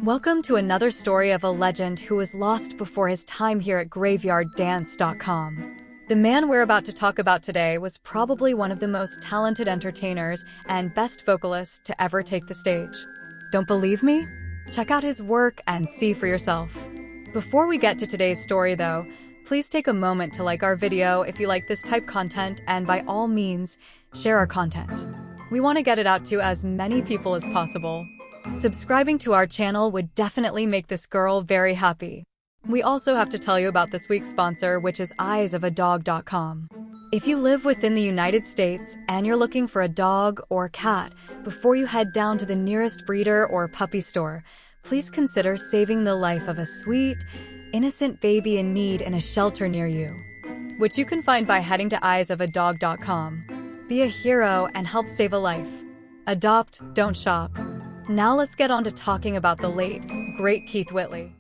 Welcome to another story of a legend who was lost before his time here at graveyarddance.com. The man we're about to talk about today was probably one of the most talented entertainers and best vocalists to ever take the stage. Don't believe me? Check out his work and see for yourself. Before we get to today's story though, please take a moment to like our video if you like this type content, and by all means, share our content. We want to get it out to as many people as possible. Subscribing to our channel would definitely make this girl very happy. We also have to tell you about this week's sponsor, which is eyesofadog.com. If you live within the United States and you're looking for a dog or cat before you head down to the nearest breeder or puppy store, please consider saving the life of a sweet, innocent baby in need in a shelter near you, which you can find by heading to eyesofadog.com. Be a hero and help save a life. Adopt, don't shop. Now let's get on to talking about the late, great Keith Whitley.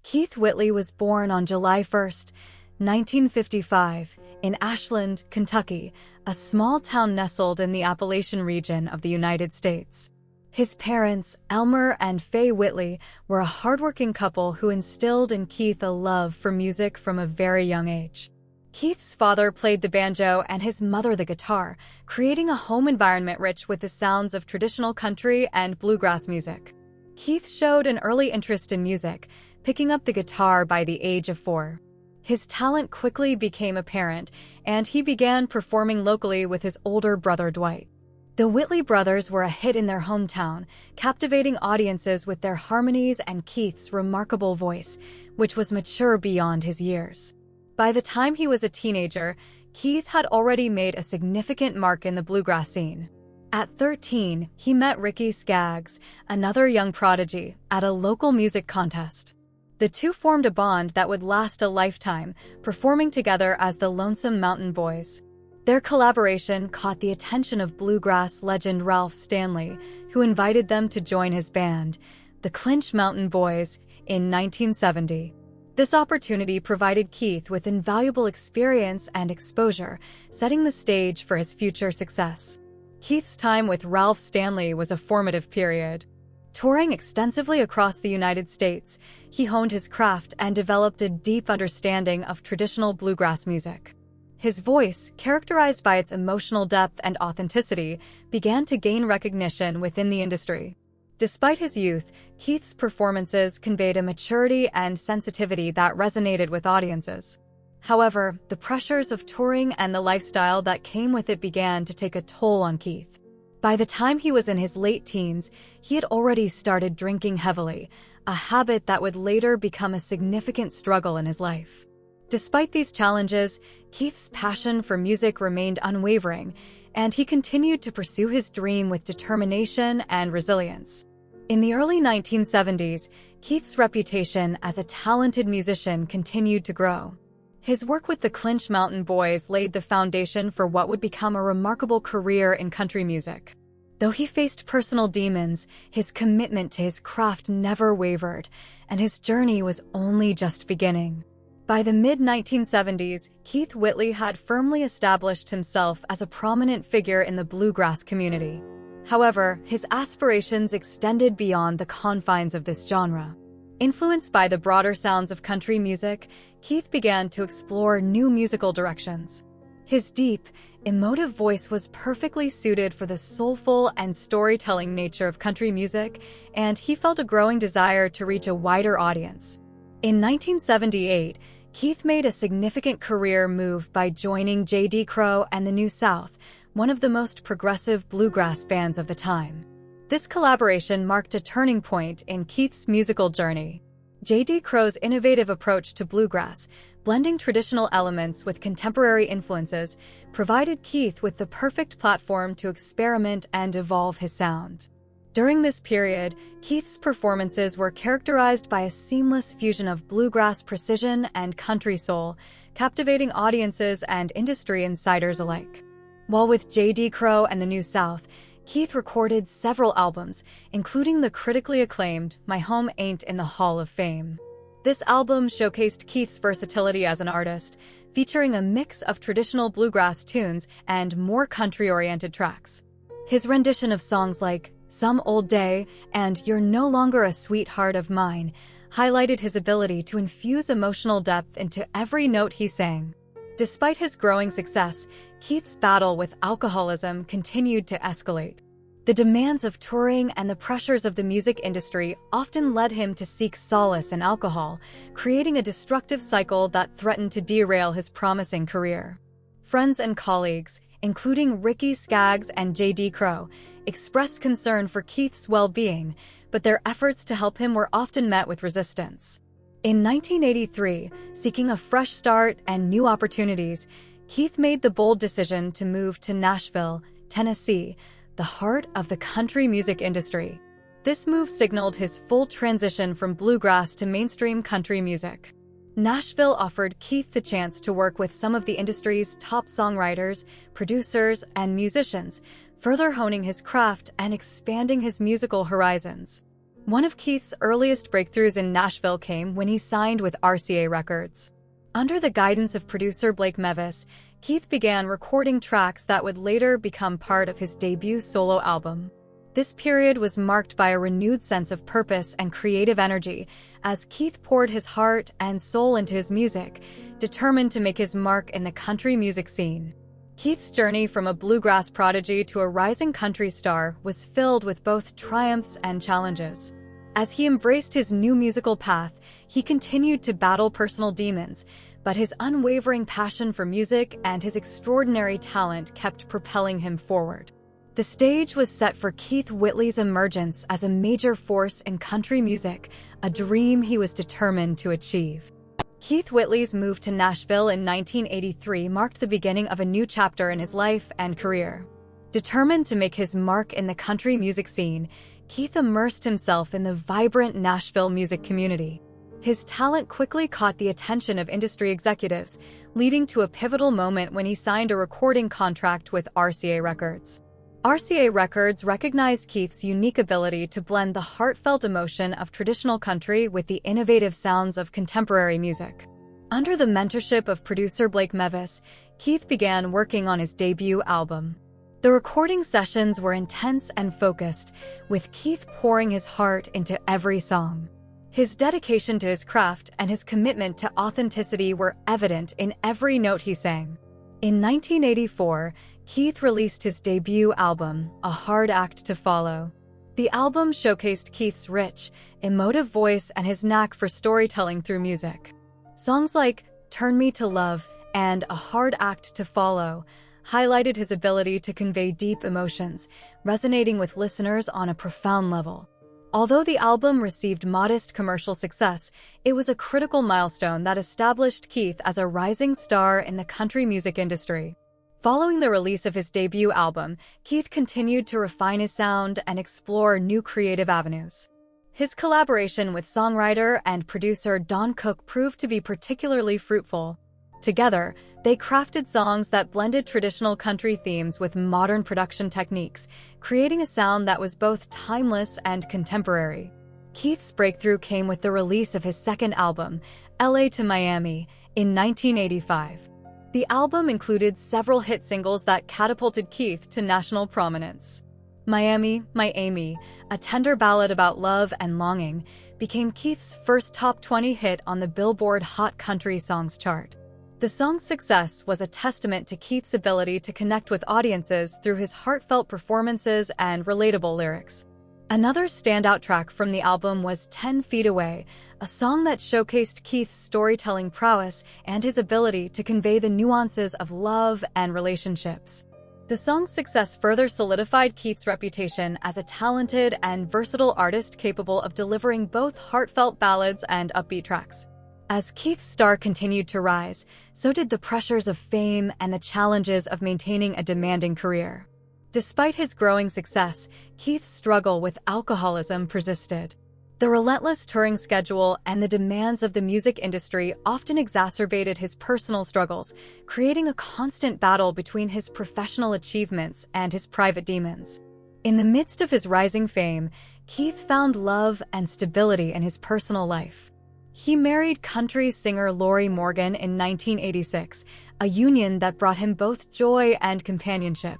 Keith Whitley was born on July 1st, 1955, in Ashland, Kentucky, a small town nestled in the Appalachian region of the United States. His parents, Elmer and Faye Whitley, were a hardworking couple who instilled in Keith a love for music from a very young age. Keith's father played the banjo and his mother the guitar, creating a home environment rich with the sounds of traditional country and bluegrass music. Keith showed an early interest in music, picking up the guitar by the age of 4. His talent quickly became apparent, and he began performing locally with his older brother Dwight. The Whitley brothers were a hit in their hometown, captivating audiences with their harmonies and Keith's remarkable voice, which was mature beyond his years. By the time he was a teenager, Keith had already made a significant mark in the bluegrass scene. At 13, he met Ricky Skaggs, another young prodigy, at a local music contest. The two formed a bond that would last a lifetime, performing together as the Lonesome Mountain Boys. Their collaboration caught the attention of bluegrass legend Ralph Stanley, who invited them to join his band, the Clinch Mountain Boys, in 1970. This opportunity provided Keith with invaluable experience and exposure, setting the stage for his future success. Keith's time with Ralph Stanley was a formative period. Touring extensively across the United States, he honed his craft and developed a deep understanding of traditional bluegrass music. His voice, characterized by its emotional depth and authenticity, began to gain recognition within the industry. Despite his youth, Keith's performances conveyed a maturity and sensitivity that resonated with audiences. However, the pressures of touring and the lifestyle that came with it began to take a toll on Keith. By the time he was in his late teens, he had already started drinking heavily, a habit that would later become a significant struggle in his life. Despite these challenges, Keith's passion for music remained unwavering, and he continued to pursue his dream with determination and resilience. In the early 1970s, Keith's reputation as a talented musician continued to grow. His work with the Clinch Mountain Boys laid the foundation for what would become a remarkable career in country music. Though he faced personal demons, his commitment to his craft never wavered, and his journey was only just beginning. By the mid-1970s, Keith Whitley had firmly established himself as a prominent figure in the bluegrass community. However, his aspirations extended beyond the confines of this genre. Influenced by the broader sounds of country music, Keith began to explore new musical directions. His deep, emotive voice was perfectly suited for the soulful and storytelling nature of country music, and he felt a growing desire to reach a wider audience. In 1978, Keith made a significant career move by joining J.D. Crowe and the New South, one of the most progressive bluegrass bands of the time. This collaboration marked a turning point in Keith's musical journey. J.D. Crowe's innovative approach to bluegrass, blending traditional elements with contemporary influences, provided Keith with the perfect platform to experiment and evolve his sound. During this period, Keith's performances were characterized by a seamless fusion of bluegrass precision and country soul, captivating audiences and industry insiders alike. While with J.D. Crowe and the New South, Keith recorded several albums, including the critically acclaimed My Home Ain't in the Hall of Fame. This album showcased Keith's versatility as an artist, featuring a mix of traditional bluegrass tunes and more country-oriented tracks. His rendition of songs like Some Old Day and You're No Longer a Sweetheart of Mine highlighted his ability to infuse emotional depth into every note he sang. Despite his growing success, Keith's battle with alcoholism continued to escalate. The demands of touring and the pressures of the music industry often led him to seek solace in alcohol, creating a destructive cycle that threatened to derail his promising career. Friends and colleagues, including Ricky Skaggs and J.D. Crowe, expressed concern for Keith's well-being, but their efforts to help him were often met with resistance. In 1983, seeking a fresh start and new opportunities, Keith made the bold decision to move to Nashville, Tennessee, the heart of the country music industry. This move signaled his full transition from bluegrass to mainstream country music. Nashville offered Keith the chance to work with some of the industry's top songwriters, producers, and musicians, further honing his craft and expanding his musical horizons. One of Keith's earliest breakthroughs in Nashville came when he signed with RCA Records. Under the guidance of producer Blake Mevis, Keith began recording tracks that would later become part of his debut solo album. This period was marked by a renewed sense of purpose and creative energy as Keith poured his heart and soul into his music, determined to make his mark in the country music scene. Keith's journey from a bluegrass prodigy to a rising country star was filled with both triumphs and challenges. As he embraced his new musical path, he continued to battle personal demons, but his unwavering passion for music and his extraordinary talent kept propelling him forward. The stage was set for Keith Whitley's emergence as a major force in country music, a dream he was determined to achieve. Keith Whitley's move to Nashville in 1983 marked the beginning of a new chapter in his life and career. Determined to make his mark in the country music scene, Keith immersed himself in the vibrant Nashville music community. His talent quickly caught the attention of industry executives, leading to a pivotal moment when he signed a recording contract with RCA Records. RCA Records recognized Keith's unique ability to blend the heartfelt emotion of traditional country with the innovative sounds of contemporary music. Under the mentorship of producer Blake Mevis, Keith began working on his debut album. The recording sessions were intense and focused, with Keith pouring his heart into every song. His dedication to his craft and his commitment to authenticity were evident in every note he sang. In 1984, Keith released his debut album, A Hard Act to Follow. The album showcased Keith's rich, emotive voice and his knack for storytelling through music. Songs like Turn Me to Love and A Hard Act to Follow highlighted his ability to convey deep emotions, resonating with listeners on a profound level. Although the album received modest commercial success, it was a critical milestone that established Keith as a rising star in the country music industry. Following the release of his debut album, Keith continued to refine his sound and explore new creative avenues. His collaboration with songwriter and producer Don Cook proved to be particularly fruitful. Together, they crafted songs that blended traditional country themes with modern production techniques, creating a sound that was both timeless and contemporary. Keith's breakthrough came with the release of his second album, LA to Miami, in 1985. The album included several hit singles that catapulted Keith to national prominence. Miami, My Amy, a tender ballad about love and longing, became Keith's first top 20 hit on the Billboard Hot Country Songs chart. The song's success was a testament to Keith's ability to connect with audiences through his heartfelt performances and relatable lyrics. Another standout track from the album was 10 Feet Away, a song that showcased Keith's storytelling prowess and his ability to convey the nuances of love and relationships. The song's success further solidified Keith's reputation as a talented and versatile artist capable of delivering both heartfelt ballads and upbeat tracks. As Keith's star continued to rise, so did the pressures of fame and the challenges of maintaining a demanding career. Despite his growing success, Keith's struggle with alcoholism persisted. The relentless touring schedule and the demands of the music industry often exacerbated his personal struggles, creating a constant battle between his professional achievements and his private demons. In the midst of his rising fame, Keith found love and stability in his personal life. He married country singer Lori Morgan in 1986, a union that brought him both joy and companionship.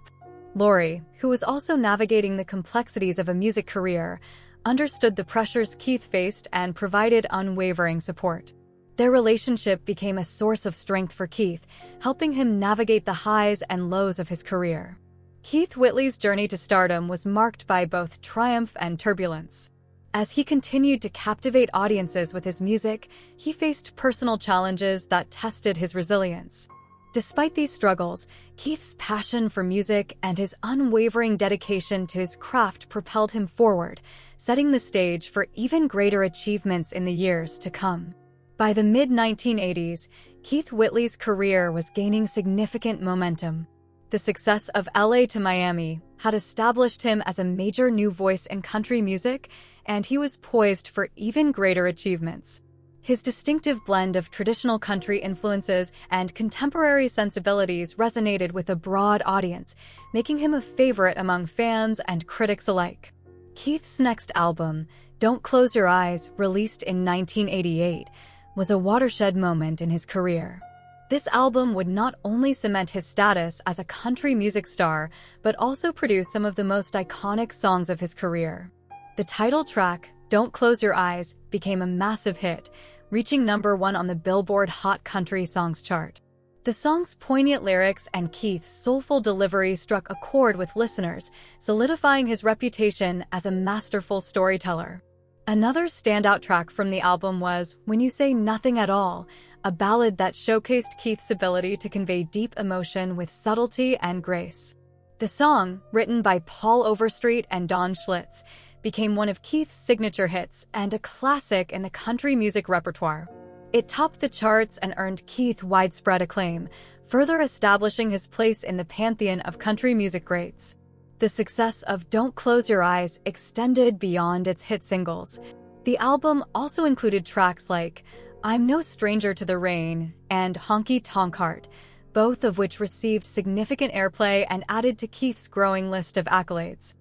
Laurie, who was also navigating the complexities of a music career, understood the pressures Keith faced and provided unwavering support. Their relationship became a source of strength for Keith, helping him navigate the highs and lows of his career. Keith Whitley's journey to stardom was marked by both triumph and turbulence. As he continued to captivate audiences with his music, he faced personal challenges that tested his resilience. Despite these struggles, Keith's passion for music and his unwavering dedication to his craft propelled him forward, setting the stage for even greater achievements in the years to come. By the mid-1980s, Keith Whitley's career was gaining significant momentum. The success of LA to Miami had established him as a major new voice in country music, and he was poised for even greater achievements. His distinctive blend of traditional country influences and contemporary sensibilities resonated with a broad audience, making him a favorite among fans and critics alike. Keith's next album, Don't Close Your Eyes, released in 1988, was a watershed moment in his career. This album would not only cement his status as a country music star, but also produce some of the most iconic songs of his career. The title track, Don't Close Your Eyes, became a massive hit, reaching #1 on the Billboard Hot Country Songs chart. The song's poignant lyrics and Keith's soulful delivery struck a chord with listeners, solidifying his reputation as a masterful storyteller. Another standout track from the album was When You Say Nothing at All, a ballad that showcased Keith's ability to convey deep emotion with subtlety and grace. The song, written by Paul Overstreet and Don Schlitz, became one of Keith's signature hits and a classic in the country music repertoire. It topped the charts and earned Keith widespread acclaim, further establishing his place in the pantheon of country music greats. The success of Don't Close Your Eyes extended beyond its hit singles. The album also included tracks like I'm No Stranger to the Rain and Honky Tonk Heart, both of which received significant airplay and added to Keith's growing list of accolades.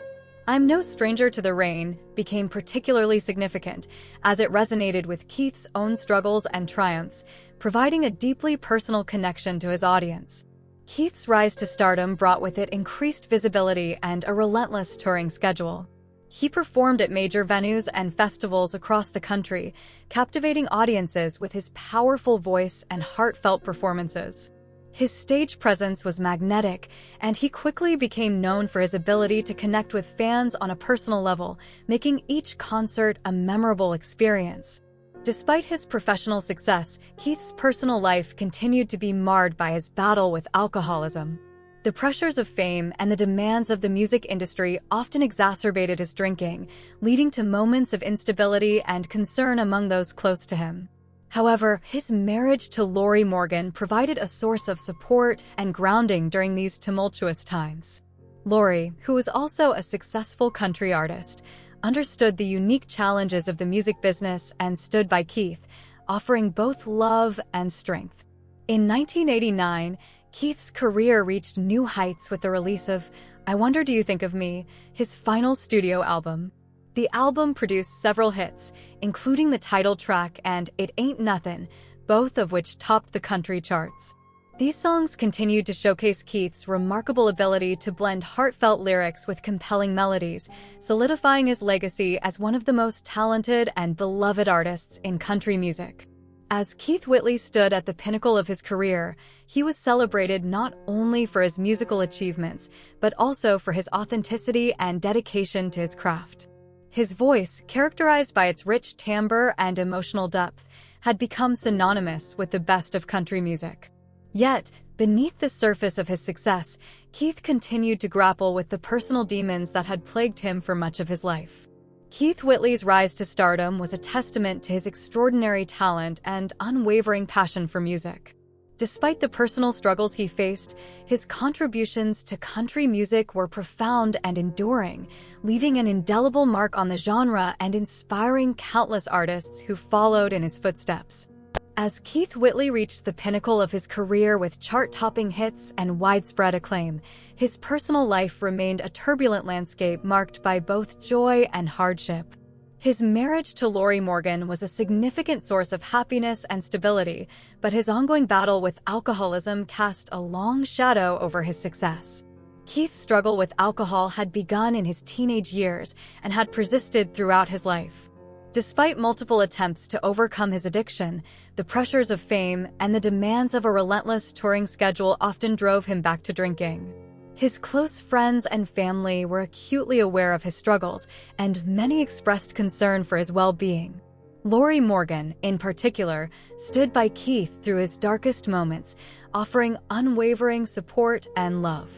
I'm No Stranger to the Rain became particularly significant as it resonated with Keith's own struggles and triumphs, providing a deeply personal connection to his audience. Keith's rise to stardom brought with it increased visibility and a relentless touring schedule. He performed at major venues and festivals across the country, captivating audiences with his powerful voice and heartfelt performances. His stage presence was magnetic, and he quickly became known for his ability to connect with fans on a personal level, making each concert a memorable experience. Despite his professional success, Keith's personal life continued to be marred by his battle with alcoholism. The pressures of fame and the demands of the music industry often exacerbated his drinking, leading to moments of instability and concern among those close to him. However, his marriage to Laurie Morgan provided a source of support and grounding during these tumultuous times. Laurie, who was also a successful country artist, understood the unique challenges of the music business and stood by Keith, offering both love and strength. In 1989, Keith's career reached new heights with the release of I Wonder Do You Think of Me, his final studio album. The album produced several hits, including the title track and It Ain't Nothin', both of which topped the country charts. These songs continued to showcase Keith's remarkable ability to blend heartfelt lyrics with compelling melodies, solidifying his legacy as one of the most talented and beloved artists in country music. As Keith Whitley stood at the pinnacle of his career, he was celebrated not only for his musical achievements, but also for his authenticity and dedication to his craft. His voice, characterized by its rich timbre and emotional depth, had become synonymous with the best of country music. Yet, beneath the surface of his success, Keith continued to grapple with the personal demons that had plagued him for much of his life. Keith Whitley's rise to stardom was a testament to his extraordinary talent and unwavering passion for music. Despite the personal struggles he faced, his contributions to country music were profound and enduring, leaving an indelible mark on the genre and inspiring countless artists who followed in his footsteps. As Keith Whitley reached the pinnacle of his career with chart-topping hits and widespread acclaim, his personal life remained a turbulent landscape marked by both joy and hardship. His marriage to Laurie Morgan was a significant source of happiness and stability, but his ongoing battle with alcoholism cast a long shadow over his success. Keith's struggle with alcohol had begun in his teenage years and had persisted throughout his life. Despite multiple attempts to overcome his addiction, the pressures of fame and the demands of a relentless touring schedule often drove him back to drinking. His close friends and family were acutely aware of his struggles, and many expressed concern for his well-being. Lori Morgan, in particular, stood by Keith through his darkest moments, offering unwavering support and love.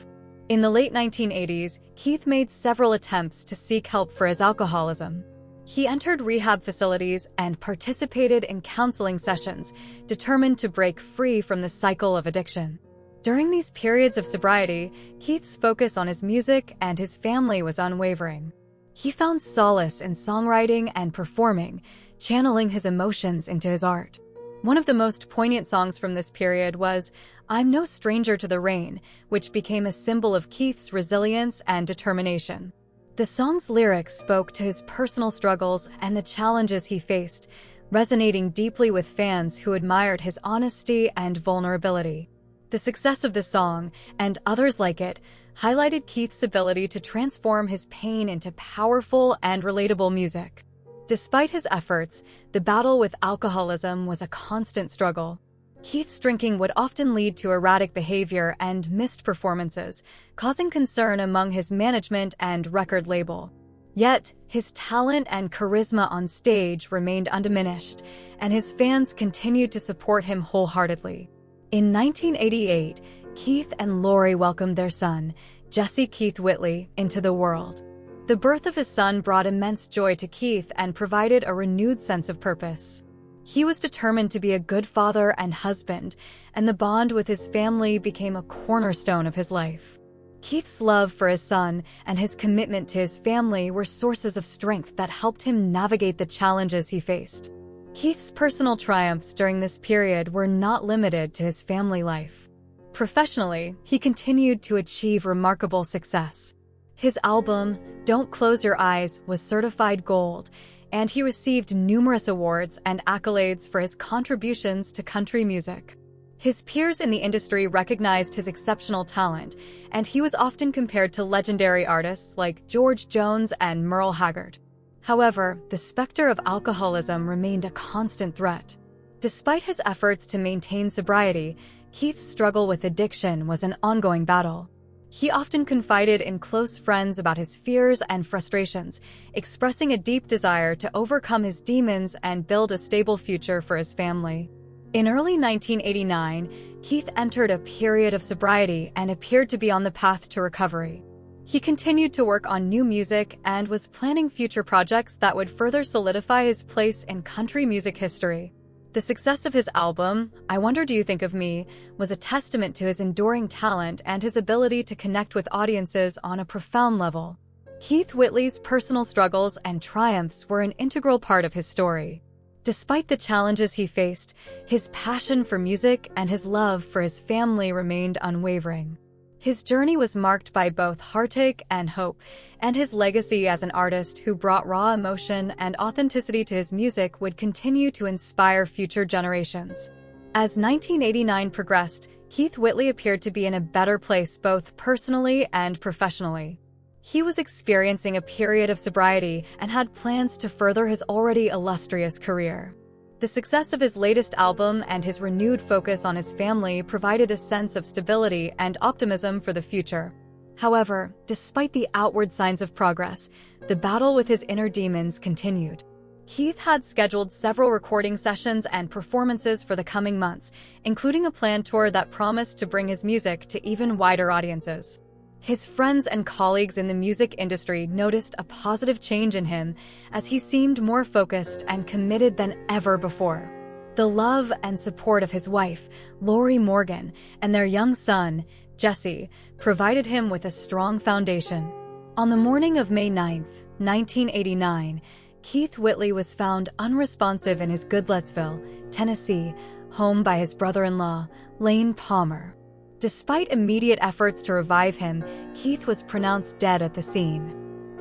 In the late 1980s, Keith made several attempts to seek help for his alcoholism. He entered rehab facilities and participated in counseling sessions, determined to break free from the cycle of addiction. During these periods of sobriety, Keith's focus on his music and his family was unwavering. He found solace in songwriting and performing, channeling his emotions into his art. One of the most poignant songs from this period was "I'm No Stranger to the Rain," which became a symbol of Keith's resilience and determination. The song's lyrics spoke to his personal struggles and the challenges he faced, resonating deeply with fans who admired his honesty and vulnerability. The success of the song, and others like it, highlighted Keith's ability to transform his pain into powerful and relatable music. Despite his efforts, the battle with alcoholism was a constant struggle. Keith's drinking would often lead to erratic behavior and missed performances, causing concern among his management and record label. Yet, his talent and charisma on stage remained undiminished, and his fans continued to support him wholeheartedly. In 1988, Keith and Lori welcomed their son, Jesse Keith Whitley, into the world. The birth of his son brought immense joy to Keith and provided a renewed sense of purpose. He was determined to be a good father and husband, and the bond with his family became a cornerstone of his life. Keith's love for his son and his commitment to his family were sources of strength that helped him navigate the challenges he faced. Keith's personal triumphs during this period were not limited to his family life. Professionally, he continued to achieve remarkable success. His album, Don't Close Your Eyes, was certified gold, and he received numerous awards and accolades for his contributions to country music. His peers in the industry recognized his exceptional talent, and he was often compared to legendary artists like George Jones and Merle Haggard. However, the specter of alcoholism remained a constant threat. Despite his efforts to maintain sobriety, Keith's struggle with addiction was an ongoing battle. He often confided in close friends about his fears and frustrations, expressing a deep desire to overcome his demons and build a stable future for his family. In early 1989, Keith entered a period of sobriety and appeared to be on the path to recovery. He continued to work on new music and was planning future projects that would further solidify his place in country music history. The success of his album, I Wonder Do You Think of Me, was a testament to his enduring talent and his ability to connect with audiences on a profound level. Keith Whitley's personal struggles and triumphs were an integral part of his story. Despite the challenges he faced, his passion for music and his love for his family remained unwavering. His journey was marked by both heartache and hope, and his legacy as an artist who brought raw emotion and authenticity to his music would continue to inspire future generations. As 1989 progressed, Keith Whitley appeared to be in a better place both personally and professionally. He was experiencing a period of sobriety and had plans to further his already illustrious career. The success of his latest album and his renewed focus on his family provided a sense of stability and optimism for the future. However, despite the outward signs of progress, the battle with his inner demons continued. Keith had scheduled several recording sessions and performances for the coming months, including a planned tour that promised to bring his music to even wider audiences. His friends and colleagues in the music industry noticed a positive change in him as he seemed more focused and committed than ever before. The love and support of his wife, Lori Morgan, and their young son, Jesse, provided him with a strong foundation. On the morning of May 9, 1989, Keith Whitley was found unresponsive in his Goodlettsville, Tennessee, home by his brother-in-law, Lane Palmer. Despite immediate efforts to revive him, Keith was pronounced dead at the scene.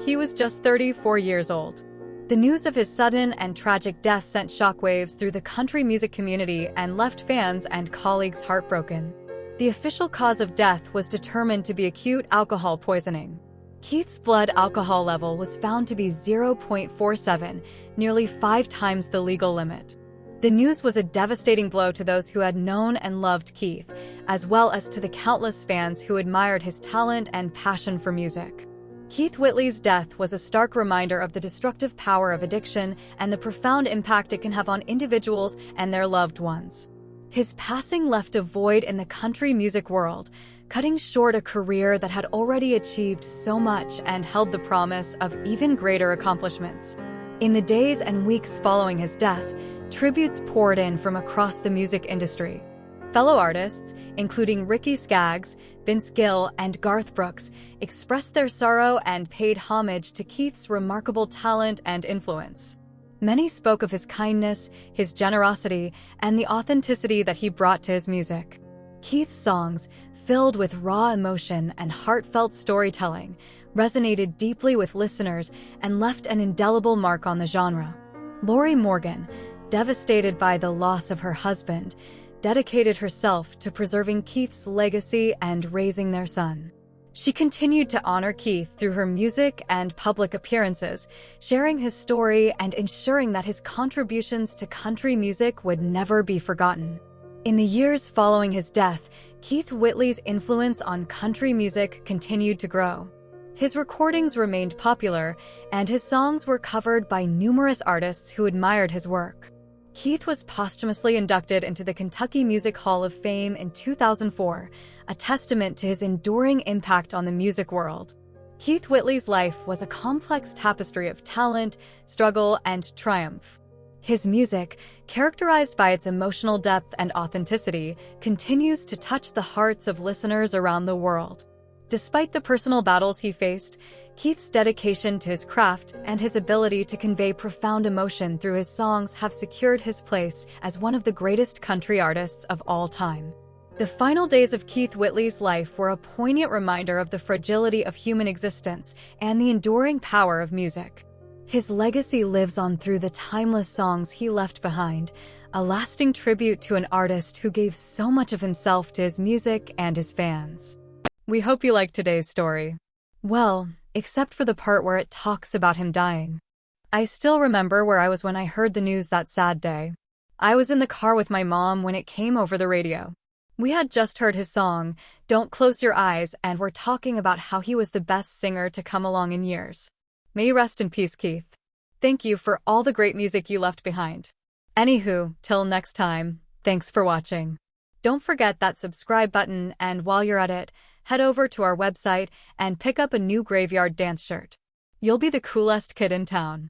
He was just 34 years old. The news of his sudden and tragic death sent shockwaves through the country music community and left fans and colleagues heartbroken. The official cause of death was determined to be acute alcohol poisoning. Keith's blood alcohol level was found to be 0.47, nearly 5 times the legal limit. The news was a devastating blow to those who had known and loved Keith, as well as to the countless fans who admired his talent and passion for music. Keith Whitley's death was a stark reminder of the destructive power of addiction and the profound impact it can have on individuals and their loved ones. His passing left a void in the country music world, cutting short a career that had already achieved so much and held the promise of even greater accomplishments. In the days and weeks following his death, tributes poured in from across the music industry. Fellow artists, including Ricky Skaggs, Vince Gill, and Garth Brooks, expressed their sorrow and paid homage to Keith's remarkable talent and influence. Many spoke of his kindness, his generosity, and the authenticity that he brought to his music. Keith's songs, filled with raw emotion and heartfelt storytelling, resonated deeply with listeners and left an indelible mark on the genre. Lori Morgan, devastated by the loss of her husband, dedicated herself to preserving Keith's legacy and raising their son. She continued to honor Keith through her music and public appearances, sharing his story and ensuring that his contributions to country music would never be forgotten. In the years following his death, Keith Whitley's influence on country music continued to grow. His recordings remained popular, and his songs were covered by numerous artists who admired his work. Keith was posthumously inducted into the Kentucky Music Hall of Fame in 2004, a testament to his enduring impact on the music world. Keith Whitley's life was a complex tapestry of talent, struggle, and triumph. His music, characterized by its emotional depth and authenticity, continues to touch the hearts of listeners around the world. Despite the personal battles he faced, Keith's dedication to his craft and his ability to convey profound emotion through his songs have secured his place as one of the greatest country artists of all time. The final days of Keith Whitley's life were a poignant reminder of the fragility of human existence and the enduring power of music. His legacy lives on through the timeless songs he left behind, a lasting tribute to an artist who gave so much of himself to his music and his fans. We hope you liked today's story. Well, except for the part where it talks about him dying. I still remember where I was when I heard the news that sad day. I was in the car with my mom when it came over the radio. We had just heard his song, Don't Close Your Eyes, and were talking about how he was the best singer to come along in years. May you rest in peace, Keith. Thank you for all the great music you left behind. Anywho, till next time, thanks for watching. Don't forget that subscribe button, and while you're at it, head over to our website and pick up a new Graveyard Dance shirt. You'll be the coolest kid in town.